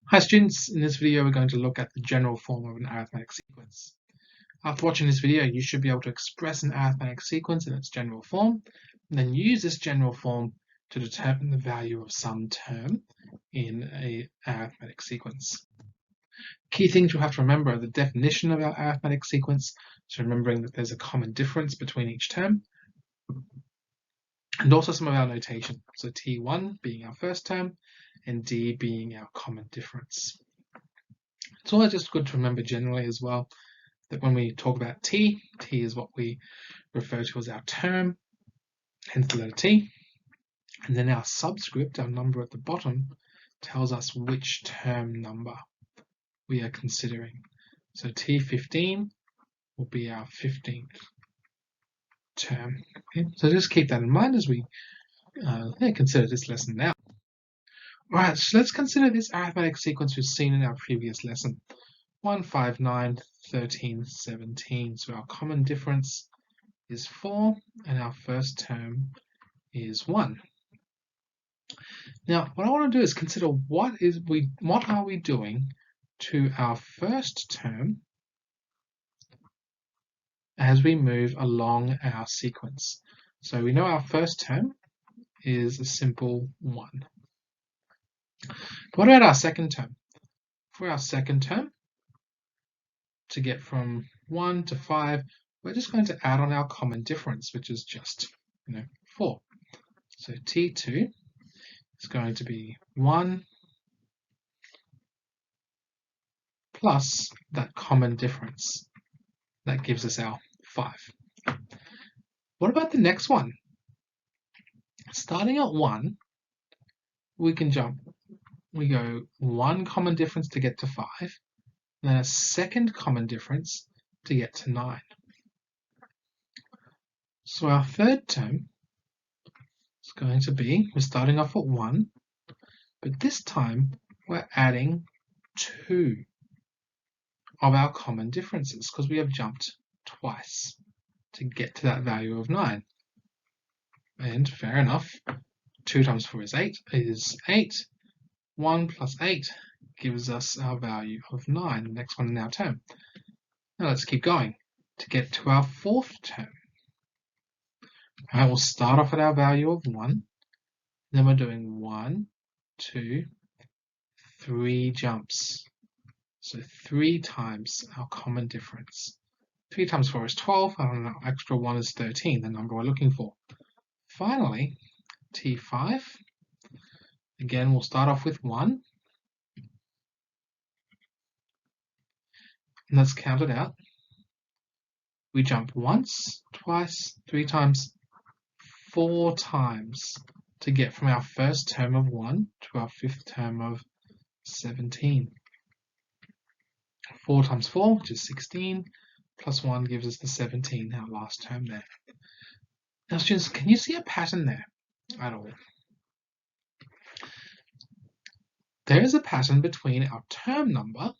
Hi students, in this video we're going to look at the general form of an arithmetic sequence. After watching this video you should be able to express an arithmetic sequence in its general form, and then use this general form to determine the value of some term in an arithmetic sequence. Key things you'll have to remember are the definition of our arithmetic sequence, so remembering that there's a common difference between each term, and also some of our notation, so T1 being our first term and D being our common difference. It's always just good to remember generally as well that when we talk about T is what we refer to as our term, hence the letter T, and then our subscript, our number at the bottom, tells us which term number we are considering. So T15 will be our 15th term. Okay? So just keep that in mind as we consider this lesson now. Alright, so let's consider this arithmetic sequence we've seen in our previous lesson. 1, 5, 9, 13, 17. So our common difference is 4 and our first term is 1. Now what I want to do is consider what are we doing to our first term as we move along our sequence. So we know our first term is a simple 1. What about our second term? For our second term, to get from 1 to 5, we're just going to add on our common difference, which is just 4. So T2 is going to be 1 plus that common difference. That gives us our 5. What about the next one? Starting at 1, we can jump. We go 1 common difference to get to 5, then a second common difference to get to 9. So our third term is going to be, we're starting off at 1, but this time we're adding 2 of our common differences because we have jumped twice to get to that value of 9. And fair enough, 2 times 4 is 8. 1 plus 8 gives us our value of 9, the next one in our term. Now let's keep going to get to our fourth term. We'll start off at our value of 1, then we're doing 1, 2, 3 jumps. So 3 times our common difference. 3 times 4 is 12, and our extra 1 is 13, the number we're looking for. Finally, T5. Again, we'll start off with 1. And let's count it out. We jump once, twice, 3 times, 4 times to get from our first term of 1 to our fifth term of 17. 4 times 4, which is 16, plus 1 gives us the 17, our last term there. Now students, can you see a pattern there at all? There is a pattern between our term number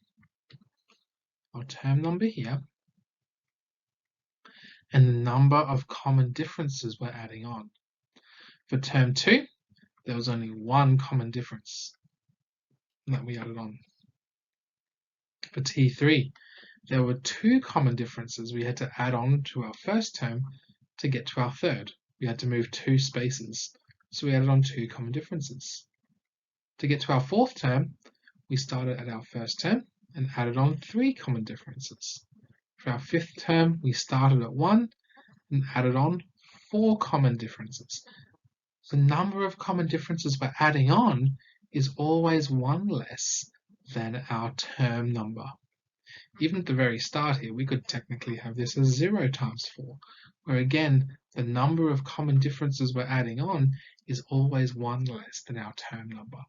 here, and the number of common differences we're adding on. For term 2, there was only 1 common difference that we added on. For T3, there were 2 common differences we had to add on to our first term to get to our third. We had to move 2 spaces, so we added on 2 common differences. To get to our fourth term, we started at our first term and added on 3 common differences. For our fifth term, we started at 1 and added on 4 common differences. The number of common differences we're adding on is always 1 less than our term number. Even at the very start here, we could technically have this as 0 times 4, where again, the number of common differences we're adding on is always 1 less than our term number.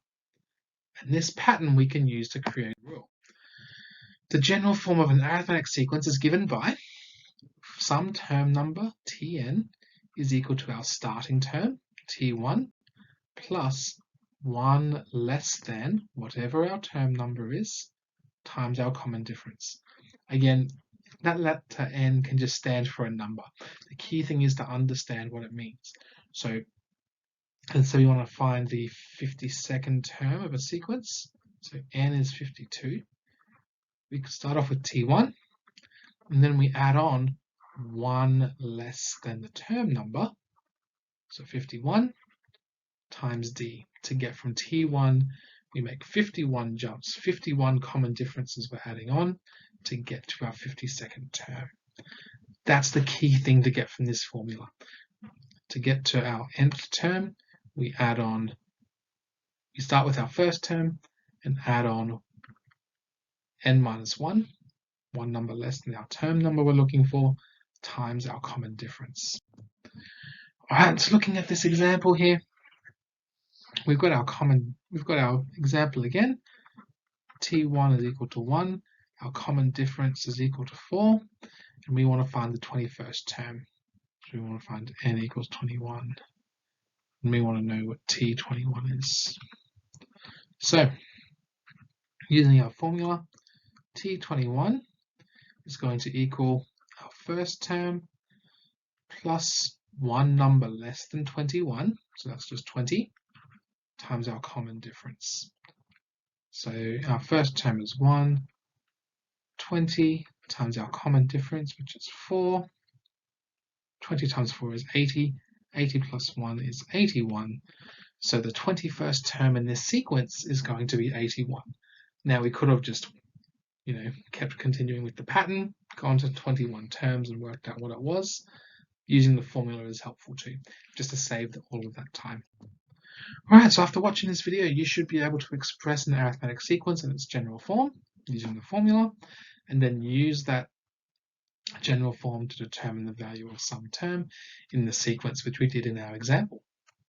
And this pattern we can use to create a rule. The general form of an arithmetic sequence is given by some term number, Tn, is equal to our starting term, T1, plus 1 less than whatever our term number is, times our common difference. Again, that letter n can just stand for a number. The key thing is to understand what it means. So let's say we want to find the 52nd term of a sequence. So n is 52. We could start off with T1, and then we add on 1 less than the term number. So 51 times D. To get from T1, we make 51 jumps, 51 common differences we're adding on to get to our 52nd term. That's the key thing to get from this formula. To get to our nth term, we start with our first term and add on n minus 1, one number less than our term number we're looking for, times our common difference. All right, so looking at this example here, we've got our example again. T1 is equal to 1, our common difference is equal to 4, and we want to find the 21st term. So we want to find n equals 21, and we want to know what T21 is. So, using our formula, T21 is going to equal our first term plus one number less than 21, so that's just 20, times our common difference. So our first term is 1, 20 times our common difference, which is 4. 20 times 4 is 80. 80 plus 1 is 81. So the 21st term in this sequence is going to be 81. Now we could have just, kept continuing with the pattern, gone to 21 terms and worked out what it was. Using the formula is helpful too, just to save all of that time. Alright, so after watching this video, you should be able to express an arithmetic sequence in its general form using the formula, and then use that general form to determine the value of some term in the sequence which we did in our example.